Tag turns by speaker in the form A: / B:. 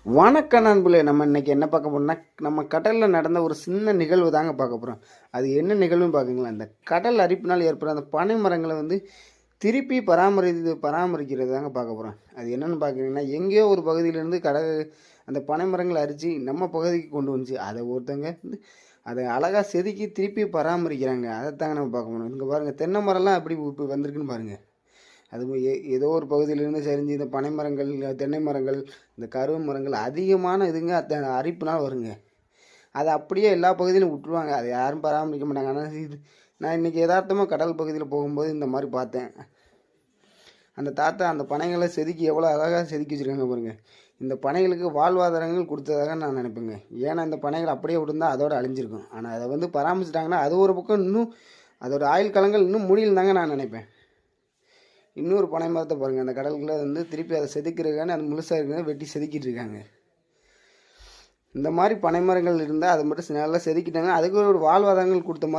A: வணக்க நண்பர்களே, நம்ம இன்னைக்கு என்ன பார்க்க போறோம்னா, நம்ம கடலில் நடந்த ஒரு சின்ன நிகழ்வு தாங்க பார்க்க போகிறோம். அது என்ன நிகழ்வுன்னு பார்க்குங்களேன். இந்த கடல் அரிப்பினால் ஏற்படுற அந்த பனை மரங்களை வந்து திருப்பி பராமரிக்கிறது தாங்க பார்க்க போகிறோம். அது என்னென்னு பார்க்குறீங்கன்னா, எங்கேயோ ஒரு பகுதியிலேருந்து அந்த பனை மரங்களை அரித்து நம்ம பகுதிக்கு கொண்டு வந்துச்சு. அதை ஒருத்தங்க வந்து அதை அழகாக செதுக்கி திருப்பி பராமரிக்கிறாங்க. அதைத்தாங்க நம்ம பார்க்க போகிறோம். இங்கே பாருங்கள், தென்னை மரம்லாம் எப்படி இப்போ வந்திருக்குன்னு பாருங்கள். அதுவும் ஏதோ ஒரு பகுதியிலேருந்து சரிஞ்சு இந்த பனை மரங்கள், தென்னை மரங்கள், இந்த கருவ மரங்கள் அதிகமான இதுங்க அரிப்புனால் வருங்க. அதை அப்படியே எல்லா பகுதியிலும் விட்டுருவாங்க. அதை யாரும் பராமரிக்க மாட்டாங்க. ஆனால் நான் இன்றைக்கி யதார்த்தமாக கடல் பகுதியில் போகும்போது இந்த மாதிரி பார்த்தேன். அந்த தாத்தா அந்த பனைகளை செதுக்கி எவ்வளோ அழகாக செதுக்கி வச்சுருக்காங்க பாருங்கள். இந்த பனைகளுக்கு வாழ்வாதாரங்கள் கொடுத்ததாக நான் நினைப்பேங்க. ஏன்னா இந்த பனைகள் அப்படியே விட்டுருந்தா அதோடு அழிஞ்சிருக்கும். ஆனால் அதை வந்து பராமரிச்சிட்டாங்கன்னா அது ஒரு பக்கம் இன்னும் அதோட ஆயுள் காலங்கள் இன்னும் முடியலதாங்க நான் நினைப்பேன். இன்னொரு பனை மரத்தை பாருங்கள், அந்த கடலுக்குள்ளே வந்து திருப்பி அதை செதுக்கிறதுக்கான அது முழுசாக இருக்கிறத வெட்டி செதுக்கிட்டு இருக்காங்க. இந்த மாதிரி பனை மரங்கள் இருந்தால் அதை மட்டும் நல்லா செதுக்கிட்டாங்க. அதுக்கு ஒரு வாழ்வாதாரங்கள் கொடுத்த மாதிரி